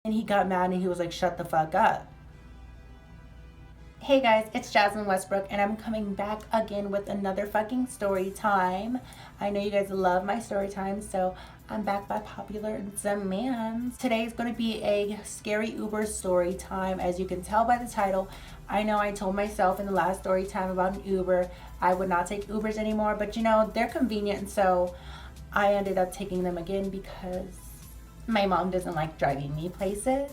And he got mad and he was like, shut the fuck up. Hey guys, it's Jazlynn and I'm coming back again with another fucking story time. I know you guys love my story time, so I'm back by popular demand. Today is going to be a scary Uber story time. As you can tell by the title, I know I told myself in the last story time about an Uber I would not take Ubers anymore, but you know, they're convenient, so I ended up taking them again because my mom doesn't like driving me places.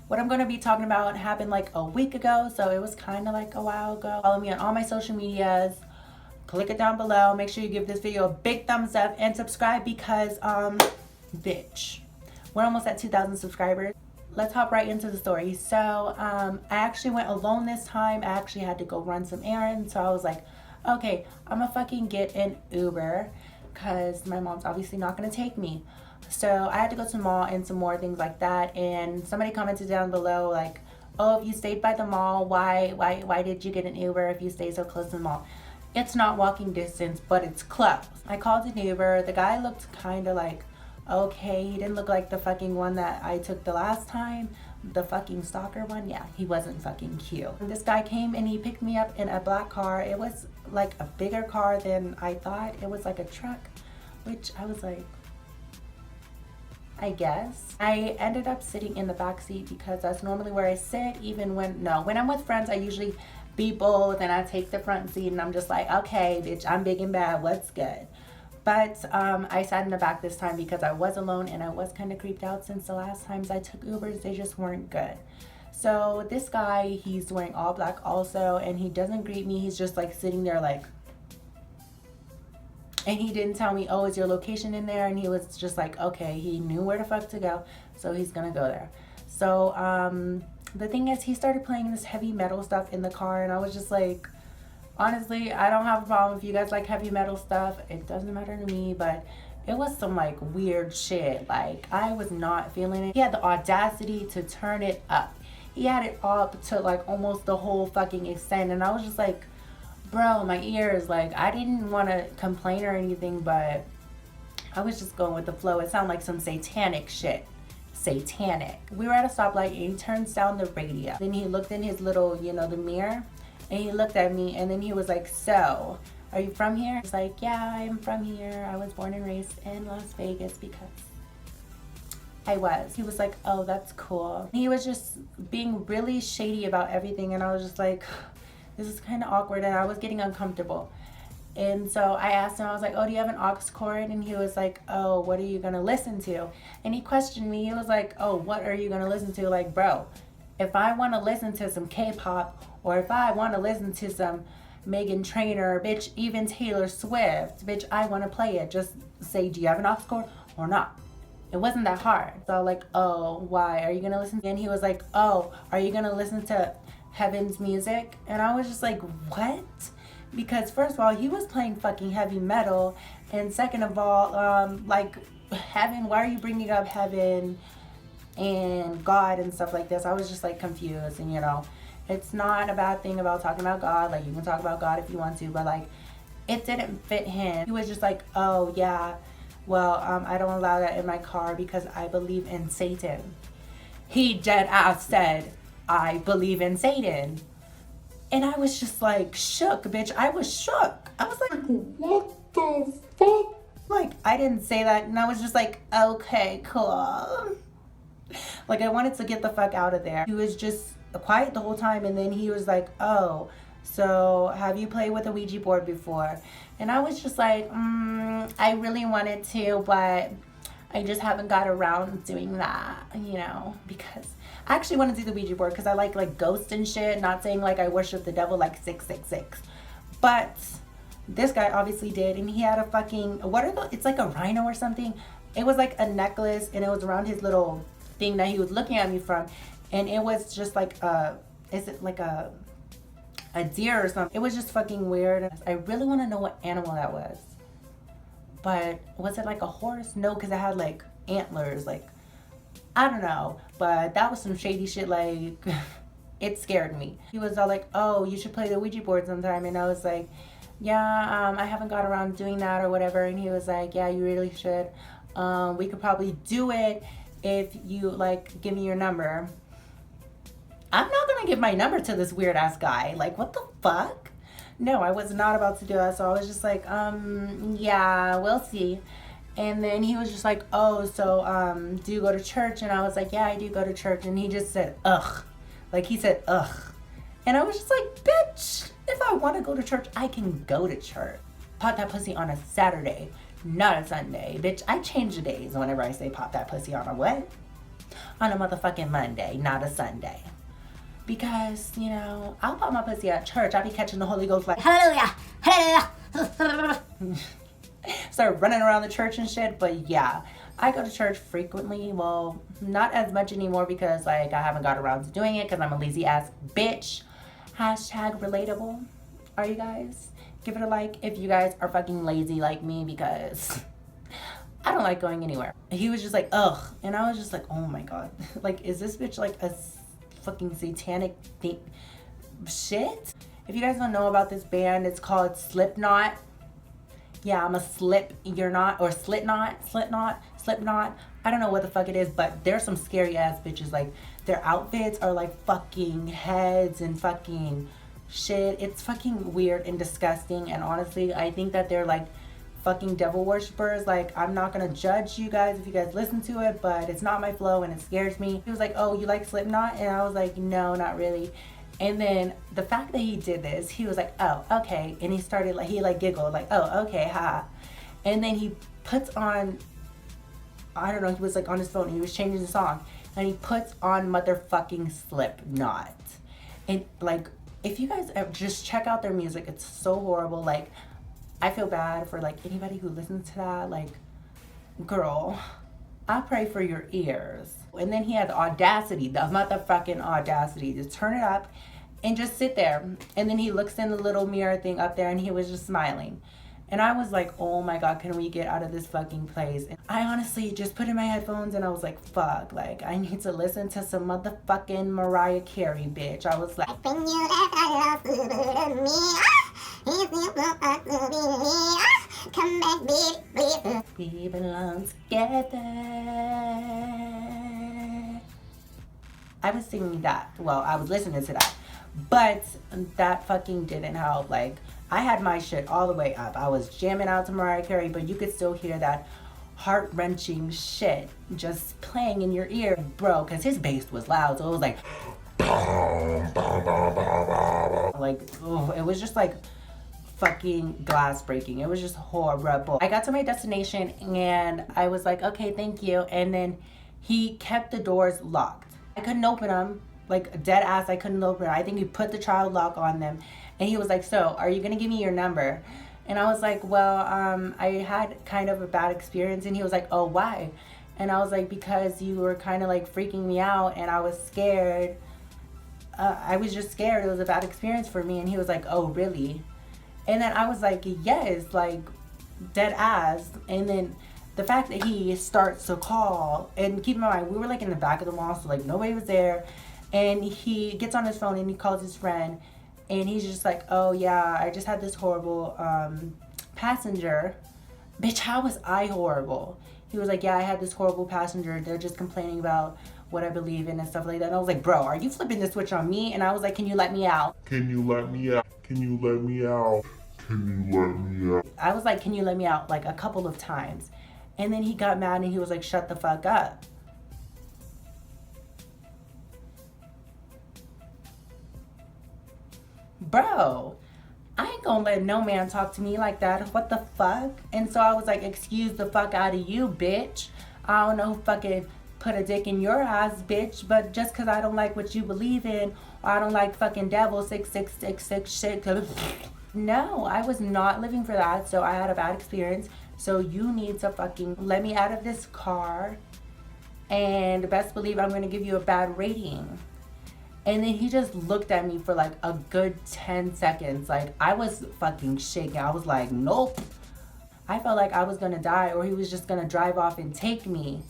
What I'm going to be talking about happened like a week ago, so it was kind of like a while ago. Follow me on all my social medias. Click it down below. Make sure you give this video a big thumbs up and subscribe because, bitch, we're almost at 2,000 subscribers. Let's hop right into the story. So, I actually went alone this time. I actually had to go run some errands, so I was like, okay, I'm gonna fucking get an Uber because my mom's obviously not gonna take me. So I had to go to the mall and some more things like that, and somebody commented down below like, oh, if you stayed by the mall, why did you get an Uber if you stay so close to the mall? It's not walking distance, but it's close. I called an Uber. The guy looked kind of like okay. He didn't look like the fucking one that I took the last time, the fucking stalker one. Yeah, he wasn't fucking cute. This guy came and he picked me up in a black car. It was like a bigger car than I thought. It was like a truck, which I was like, I guess. I ended up sitting in the back seat because that's normally where I sit, even when I'm with friends, I usually be bold and I take the front seat and I'm just like, okay, bitch, I'm big and bad, what's good? But I sat in the back this time because I was alone and I was kind of creeped out since the last times I took Ubers, they just weren't good. So this guy, he's wearing all black also, and he doesn't greet me, he's just like sitting there like, and he didn't tell me, oh, is your location in there? And he was just like, okay, he knew where the fuck to go, so he's gonna go there. So the thing is, he started playing this heavy metal stuff in the car, and I was just like, honestly, I don't have a problem if you guys like heavy metal stuff. It doesn't matter to me, but it was some like weird shit. Like, I was not feeling it. He had the audacity to turn it up. He had it up to like almost the whole fucking extent, and I was just like, bro, my ears, like, I didn't want to complain or anything, but I was just going with the flow. It sounded like some satanic shit. Satanic. We were at a stoplight and he turns down the radio. Then he looked in his little, you know, the mirror, and he looked at me, and then he was like, so, are you from here? I was like, yeah, I'm from here. I was born and raised in Las Vegas because I was. He was like, oh, that's cool. He was just being really shady about everything, and I was just like, this is kind of awkward, and I was getting uncomfortable. And so I asked him, I was like, oh, do you have an aux cord? And he was like, oh, what are you gonna listen to? And he questioned me. He was like, oh, what are you gonna listen to? Like, bro, if I want to listen to some K-pop, or if I want to listen to some Megan Trainor, bitch, even Taylor Swift, bitch, I want to play it. Just say, do you have an aux cord or not? It wasn't that hard. So I was like, oh, why? Are you gonna listen? And he was like, oh, are you gonna listen to Heaven's music? And I was just like, what? Because first of all, he was playing fucking heavy metal, and second of all, like, heaven, why are you bringing up heaven and God and stuff like this? I was just like confused. And you know, it's not a bad thing about talking about God, like, you can talk about God if you want to, but like, it didn't fit him. He was just like, oh yeah, well, I don't allow that in my car because I believe in Satan. He dead ass said, I believe in Satan. And I was just like shook, bitch. I was shook. I was like, what the fuck? Like, I didn't say that, and I was just like, okay, cool. Like, I wanted to get the fuck out of there. He was just quiet the whole time, and then he was like, oh, so have you played with a Ouija board before? And I was just like, I really wanted to, but I just haven't got around doing that, you know, because I actually want to do the Ouija board because I like ghosts and shit. Not saying like I worship the devil like 666, but this guy obviously did, and he had a fucking, it's like a rhino or something. It was like a necklace, and it was around his little thing that he was looking at me from, and it was just like is it like a deer or something? It was just fucking weird. I really want to know what animal that was, but was it like a horse? No, because it had like antlers, like, I don't know, but that was some shady shit. Like, it scared me. He was all like, oh, you should play the Ouija board sometime. And I was like, yeah, I haven't got around doing that or whatever. And he was like, yeah, you really should. We could probably do it if you like give me your number. I'm not gonna give my number to this weird ass guy. Like, what the fuck? No, I was not about to do that. So I was just like, yeah, we'll see. And then he was just like, oh, so do you go to church? And I was like, yeah, I do go to church. And he just said, ugh. Like, he said, ugh. And I was just like, bitch, if I want to go to church, I can go to church. Pop that pussy on a Saturday, not a Sunday. Bitch, I change the days whenever I say pop that pussy on a what? On a motherfucking Monday, not a Sunday. Because, you know, I'll pop my pussy at church. I'll be catching the Holy Ghost like, hallelujah, hallelujah. Start running around the church and shit. But yeah, I go to church frequently. Well, not as much anymore because like I haven't got around to doing it because I'm a lazy ass bitch. Hashtag relatable. Are you guys? Give it a like if you guys are fucking lazy like me because I don't like going anywhere. He was just like, ugh. And I was just like, oh my God. Like, is this bitch like a fucking satanic thing? Shit? If you guys don't know about this band, it's called Slipknot. Yeah, I'm a slip, you're not, or Slipknot. I don't know what the fuck it is, but there's some scary ass bitches. Like, their outfits are like fucking heads and fucking shit. It's fucking weird and disgusting. And honestly, I think that they're like fucking devil worshippers. Like, I'm not gonna judge you guys if you guys listen to it, but it's not my flow and it scares me. He was like, oh, you like Slipknot? And I was like, no, not really. And then the fact that he did this, he was like, oh, okay. And he started like, he like giggled like, oh, okay, ha. And then he puts on, I don't know, he was like on his phone, he was changing the song. And he puts on motherfucking Slipknot. And like, if you guys ever just check out their music, it's so horrible. Like, I feel bad for like anybody who listens to that. Like, girl, I pray for your ears. And then he had the audacity, the motherfucking audacity to turn it up and just sit there. And then he looks in the little mirror thing up there and he was just smiling. And I was like, oh my God, can we get out of this fucking place? And I honestly just put in my headphones and I was like, fuck, like I need to listen to some motherfucking Mariah Carey, bitch. I was like, when you left, I lost me. Come back, baby. We belong together. I was singing that. Well, I was listening to that. But that fucking didn't help. Like, I had my shit all the way up. I was jamming out to Mariah Carey, but you could still hear that heart-wrenching shit just playing in your ear, bro, because his bass was loud. So it was like, oh, it was just like fucking glass breaking. It was just horrible. I got to my destination and I was like, okay, thank you. And then he kept the doors locked. I couldn't open them, like dead ass. I couldn't open them. I think he put the child lock on them. And he was like, so are you gonna give me your number? And I was like, well, I had kind of a bad experience. And he was like, oh, why? And I was like, because you were kind of like freaking me out and I was scared. I was just scared. It was a bad experience for me. And he was like, oh, really? And then I was like, yes, like dead ass. And then the fact that he starts to call, and keep in mind, we were like in the back of the mall, so like nobody was there. And he gets on his phone and he calls his friend. And he's just like, oh yeah, I just had this horrible passenger. Bitch, how was I horrible? He was like, yeah, I had this horrible passenger. They're just complaining about what I believe in and stuff like that. And I was like, bro, are you flipping the switch on me? And I was like, can you let me out? Can you let me out? Can you let me out? Can you let me out? I was like, can you let me out? Like a couple of times. And then he got mad and he was like, shut the fuck up. Bro, I ain't gonna let no man talk to me like that. What the fuck? And so I was like, excuse the fuck out of you, bitch. I don't know who fucking put a dick in your ass, bitch, but just because I don't like what you believe in, or I don't like fucking devil 666 shit. No, I was not living for that, so I had a bad experience. So you need to fucking let me out of this car, and best believe I'm gonna give you a bad rating. And then he just looked at me for like a good 10 seconds. Like, I was fucking shaking. I was like, nope. I felt like I was gonna die, or he was just gonna drive off and take me.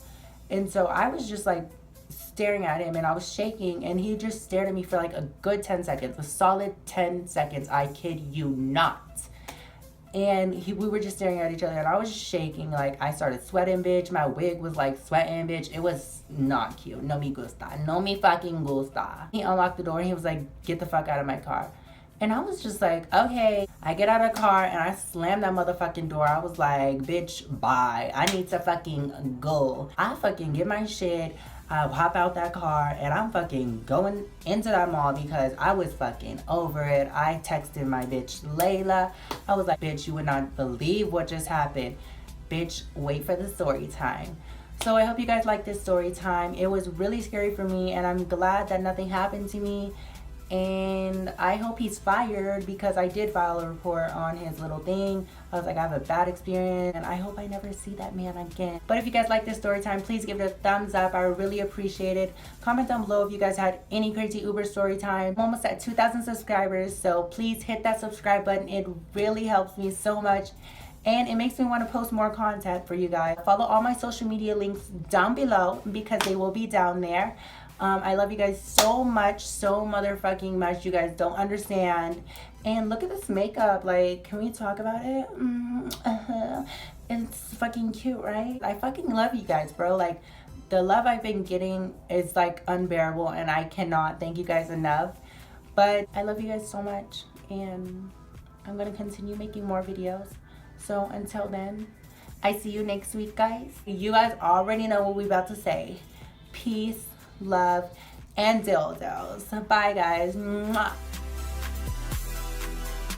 And so I was just like staring at him and I was shaking, and he just stared at me for like a good 10 seconds, a solid 10 seconds. I kid you not. And we were just staring at each other, and I was shaking. Like, I started sweating, bitch. My wig was like sweating, bitch. It was not cute. No me gusta. No me fucking gusta. He unlocked the door and he was like, get the fuck out of my car. And I was just like, okay. I get out of the car and I slammed that motherfucking door. I was like, bitch, bye. I need to fucking go. I fucking get my shit. I hop out that car and I'm fucking going into that mall because I was fucking over it. I texted my bitch Layla. I was like, bitch, you would not believe what just happened. Bitch, wait for the story time. So I hope you guys like this story time. It was really scary for me and I'm glad that nothing happened to me. And I hope he's fired because I did file a report on his little thing. I was like, I have a bad experience and I hope I never see that man again. But if you guys like this story time, please give it a thumbs up. I really appreciate it. Comment down below if you guys had any crazy Uber story time. I'm almost at 2,000 subscribers, so please hit that subscribe button. It really helps me so much. And it makes me want to post more content for you guys. Follow all my social media links down below because they will be down there. I love you guys so much, so motherfucking much. You guys don't understand. And look at this makeup. Like, can we talk about it? It's fucking cute, right? I fucking love you guys, bro. Like, the love I've been getting is like unbearable and I cannot thank you guys enough. But I love you guys so much and I'm gonna continue making more videos. So until then, I see you next week, guys. You guys already know what we're about to say. Peace, love, and dildos. Bye, guys. Mwah.